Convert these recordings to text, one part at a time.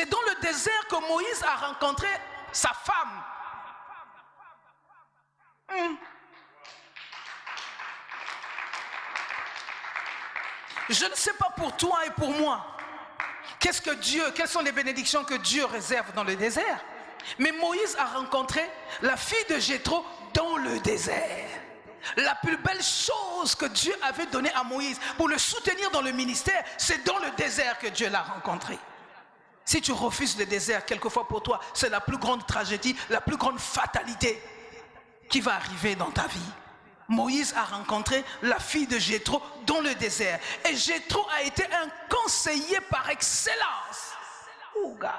dans le désert que Moïse a rencontré sa femme. Je ne sais pas pour toi et pour moi, quelles sont les bénédictions que Dieu réserve dans le désert. Mais Moïse a rencontré la fille de Jéthro dans le désert. La plus belle chose que Dieu avait donnée à Moïse pour le soutenir dans le ministère, c'est dans le désert que Dieu l'a rencontré. Si tu refuses le désert, quelquefois pour toi, c'est la plus grande tragédie, la plus grande fatalité qui va arriver dans ta vie. Moïse a rencontré la fille de Jéthro dans le désert. Et Jéthro a été un conseiller par excellence. Oh God.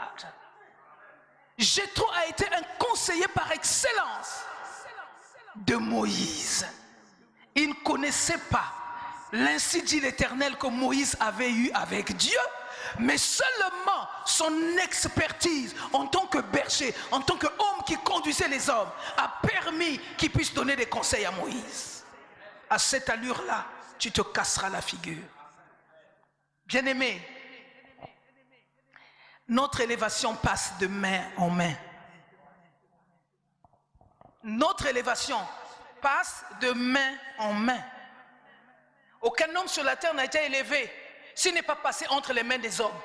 Jéthro a été un conseiller par excellence de Moïse. Il ne connaissait pas l'ainsi dit l'Éternel que Moïse avait eu avec Dieu, mais seulement son expertise en tant que berger, en tant qu'homme qui conduisait les hommes, a permis qu'il puisse donner des conseils à Moïse. À cette allure-là, tu te casseras la figure. Bien-aimé, notre élévation passe de main en main. Notre élévation passe de main en main. Aucun homme sur la terre n'a été élevé s'il n'est pas passé entre les mains des hommes.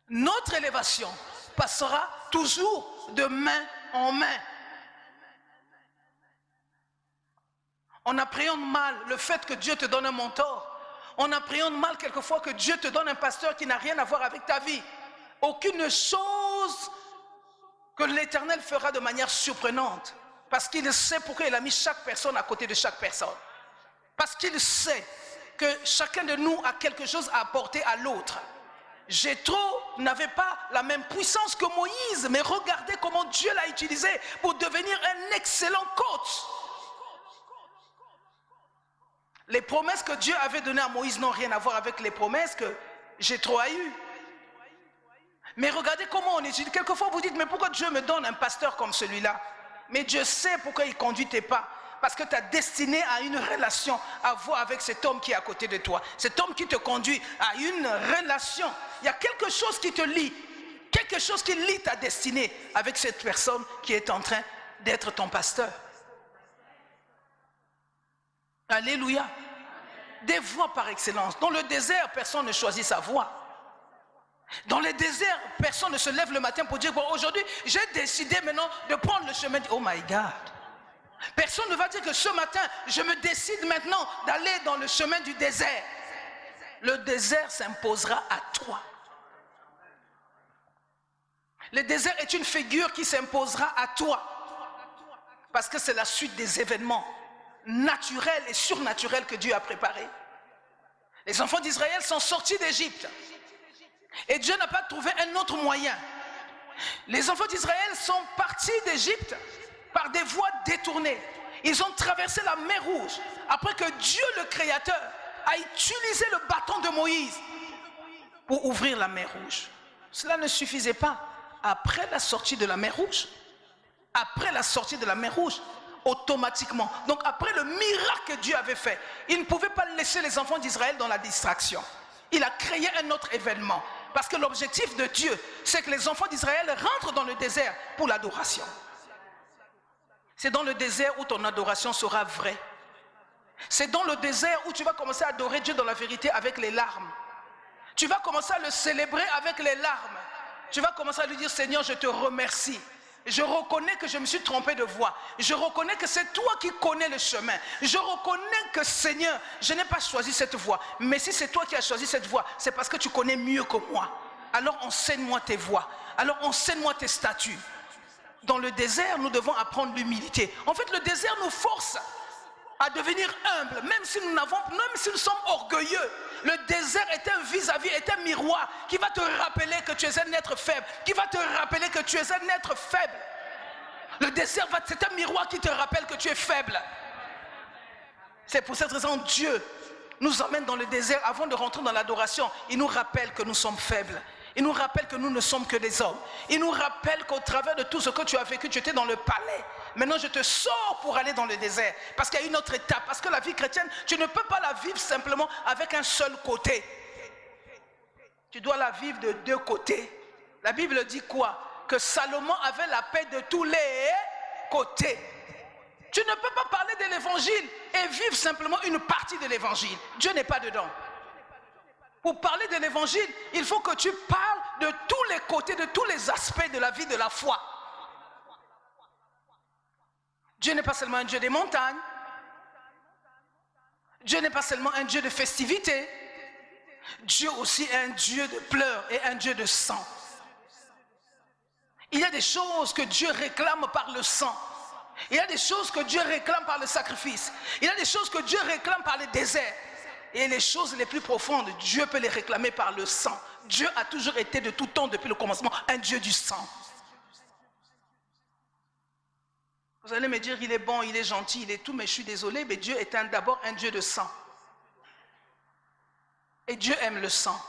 Notre élévation passera toujours de main en main. On appréhende mal le fait que Dieu te donne un mentor. On appréhende mal quelquefois que Dieu te donne un pasteur qui n'a rien à voir avec ta vie. Aucune chose que l'Éternel fera de manière surprenante. Parce qu'il sait pourquoi il a mis chaque personne à côté de chaque personne. Parce qu'il sait que chacun de nous a quelque chose à apporter à l'autre. Jéthro n'avait pas la même puissance que Moïse, mais regardez comment Dieu l'a utilisé pour devenir un excellent coach. Les promesses que Dieu avait données à Moïse n'ont rien à voir avec les promesses que Jéthro a eues. Mais regardez comment on étudie. Quelquefois vous dites, mais pourquoi Dieu me donne un pasteur comme celui-là? Mais Dieu sait pourquoi il ne conduit tes pas. Parce que tu as destiné à une relation à avoir avec cet homme qui est à côté de toi. Cet homme qui te conduit à une relation. Il y a quelque chose qui te lie. Quelque chose qui lie ta destinée avec cette personne qui est en train d'être ton pasteur. Alléluia. Des voies par excellence. Dans le désert, personne ne choisit sa voie. Dans le désert, personne ne se lève le matin pour dire, bon, aujourd'hui, j'ai décidé maintenant de prendre le chemin. Oh my God. Personne ne va dire que ce matin, je me décide maintenant d'aller dans le chemin du désert. Le désert s'imposera à toi. Le désert est une figure qui s'imposera à toi. Parce que c'est la suite des événements naturels et surnaturels que Dieu a préparés. Les enfants d'Israël sont sortis d'Égypte. Et Dieu n'a pas trouvé un autre moyen. Les enfants d'Israël sont partis d'Égypte par des voies détournées. Ils ont traversé la mer Rouge après que Dieu le Créateur a utilisé le bâton de Moïse pour ouvrir la mer Rouge. Cela ne suffisait pas. Après la sortie de la mer Rouge, automatiquement, donc après le miracle que Dieu avait fait, il ne pouvait pas laisser les enfants d'Israël dans la distraction. Il a créé un autre événement. Parce que l'objectif de Dieu, c'est que les enfants d'Israël rentrent dans le désert pour l'adoration. C'est dans le désert où ton adoration sera vraie. C'est dans le désert où tu vas commencer à adorer Dieu dans la vérité avec les larmes. Tu vas commencer à le célébrer avec les larmes. Tu vas commencer à lui dire, Seigneur, je te remercie. Je reconnais que je me suis trompé de voie. Je reconnais que c'est toi qui connais le chemin. Je reconnais que, Seigneur, je n'ai pas choisi cette voie. Mais si c'est toi qui as choisi cette voie, c'est parce que tu connais mieux que moi. Alors enseigne-moi tes voies. Alors enseigne-moi tes statuts. Dans le désert, nous devons apprendre l'humilité. En fait, le désert nous force à devenir humble, même si nous sommes orgueilleux. Le désert est un vis-à-vis, est un miroir qui va te rappeler que tu es un être faible, qui va te rappeler que tu es un être faible. Le désert, c'est un miroir qui te rappelle que tu es faible. C'est pour cette raison que Dieu nous emmène dans le désert avant de rentrer dans l'adoration. Il nous rappelle que nous sommes faibles. Il nous rappelle que nous ne sommes que des hommes. Il nous rappelle qu'au travers de tout ce que tu as vécu, tu étais dans le palais. Maintenant, je te sors pour aller dans le désert. Parce qu'il y a une autre étape. Parce que la vie chrétienne, tu ne peux pas la vivre simplement avec un seul côté. Tu dois la vivre de deux côtés. La Bible dit quoi? Que Salomon avait la paix de tous les côtés. Tu ne peux pas parler de l'évangile et vivre simplement une partie de l'évangile. Dieu n'est pas dedans. Pour parler de l'évangile, il faut que tu parles de tous les côtés, de tous les aspects de la vie de la foi. Dieu n'est pas seulement un Dieu des montagnes. Dieu n'est pas seulement un Dieu de festivité. Dieu aussi est un Dieu de pleurs et un Dieu de sang. Il y a des choses que Dieu réclame par le sang. Il y a des choses que Dieu réclame par le sacrifice. Il y a des choses que Dieu réclame par le désert. Et les choses les plus profondes, Dieu peut les réclamer par le sang. Dieu a toujours été de tout temps, depuis le commencement, un Dieu du sang. Vous allez me dire, il est bon, il est gentil, il est tout, mais je suis désolé, mais Dieu est d'abord un Dieu de sang. Et Dieu aime le sang.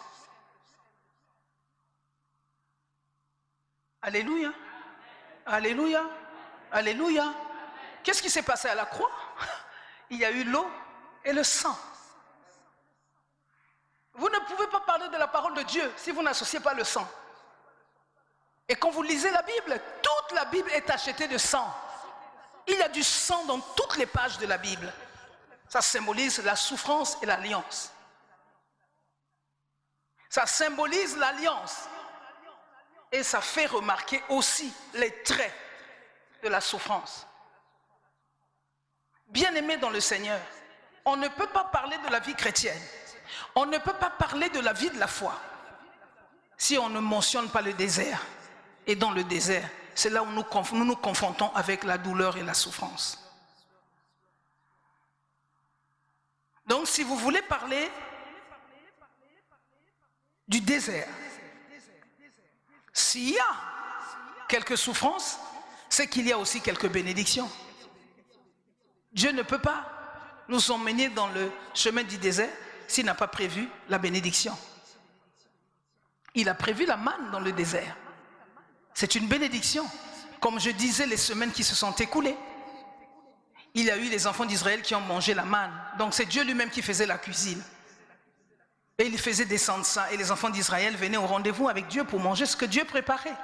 Alléluia. Alléluia. Alléluia. Qu'est-ce qui s'est passé à la croix? Il y a eu l'eau et le sang. Vous ne pouvez pas parler de la parole de Dieu si vous n'associez pas le sang. Et quand vous lisez la Bible, toute la Bible est tachetée de sang. Il y a du sang dans toutes les pages de la Bible. Ça symbolise la souffrance et l'alliance. Ça symbolise l'alliance. Et ça fait remarquer aussi les traits de la souffrance. Bien-aimés dans le Seigneur, on ne peut pas parler de la vie chrétienne. On ne peut pas parler de la vie de la foi si on ne mentionne pas le désert. Et dans le désert, c'est là où nous nous confrontons avec la douleur et la souffrance. Donc si vous voulez parler du désert, s'il y a quelques souffrances, c'est qu'il y a aussi quelques bénédictions. Dieu ne peut pas nous emmener dans le chemin du désert s'il n'a pas prévu la bénédiction. Il a prévu la manne dans le désert. C'est une bénédiction. Comme je disais les semaines qui se sont écoulées, il y a eu les enfants d'Israël qui ont mangé la manne. Donc c'est Dieu lui-même qui faisait la cuisine. Et il faisait descendre ça. Et les enfants d'Israël venaient au rendez-vous avec Dieu pour manger ce que Dieu préparait.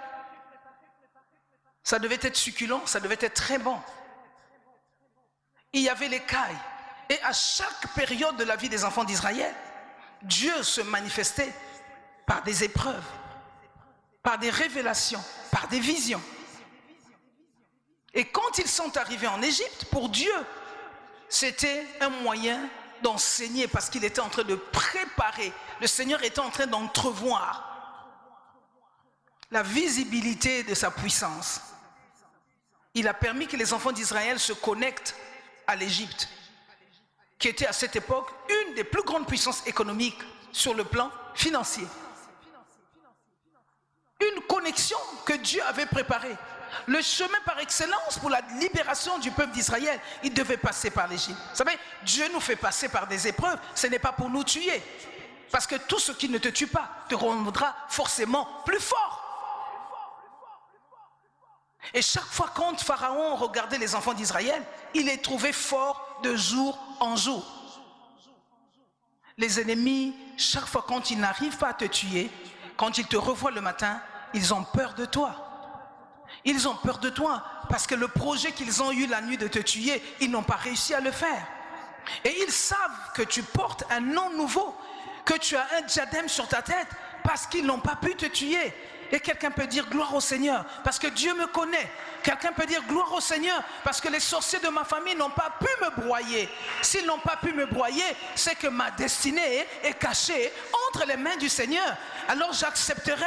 Ça devait être succulent, ça devait être très bon. Il y avait l'écaille. Et à chaque période de la vie des enfants d'Israël, Dieu se manifestait par des épreuves, par des révélations, par des visions. Et quand ils sont arrivés en Égypte, pour Dieu, c'était un moyen d'enseigner parce qu'il était en train de préparer. Le Seigneur était en train d'entrevoir la visibilité de sa puissance. Il a permis que les enfants d'Israël se connectent à l'Égypte, qui était à cette époque une des plus grandes puissances économiques sur le plan financier. Une connexion que Dieu avait préparée. Le chemin par excellence pour la libération du peuple d'Israël, il devait passer par l'Égypte. Vous savez, Dieu nous fait passer par des épreuves, ce n'est pas pour nous tuer. Parce que tout ce qui ne te tue pas te rendra forcément plus fort. Et chaque fois quand Pharaon regardait les enfants d'Israël, il les trouvait forts de jour en jour. Les ennemis, chaque fois quand ils n'arrivent pas à te tuer, quand ils te revoient le matin, ils ont peur de toi. Ils ont peur de toi parce que le projet qu'ils ont eu la nuit de te tuer, ils n'ont pas réussi à le faire. Et ils savent que tu portes un nom nouveau, que tu as un diadème sur ta tête parce qu'ils n'ont pas pu te tuer. Et quelqu'un peut dire gloire au Seigneur parce que Dieu me connaît. Quelqu'un peut dire gloire au Seigneur parce que les sorciers de ma famille n'ont pas pu me broyer. S'ils n'ont pas pu me broyer, c'est que ma destinée est cachée entre les mains du Seigneur. Alors j'accepterai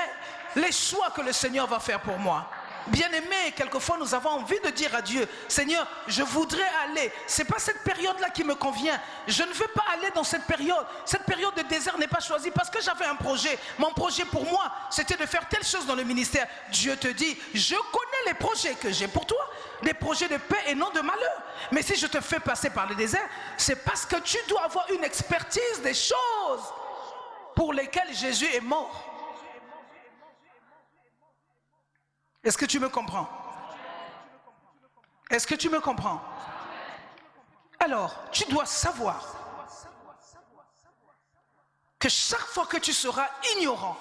les choix que le Seigneur va faire pour moi. Bien-aimés, quelquefois nous avons envie de dire à Dieu, Seigneur, je voudrais aller. Ce n'est pas cette période-là qui me convient. Je ne veux pas aller dans cette période. Cette période de désert n'est pas choisie parce que j'avais un projet. Mon projet pour moi, c'était de faire telle chose dans le ministère. Dieu te dit, je connais les projets que j'ai pour toi. Des projets de paix et non de malheur. Mais si je te fais passer par le désert, c'est parce que tu dois avoir une expertise des choses pour lesquelles Jésus est mort. Est-ce que tu me comprends? Est-ce que tu me comprends? Alors, tu dois savoir que chaque fois que tu seras ignorant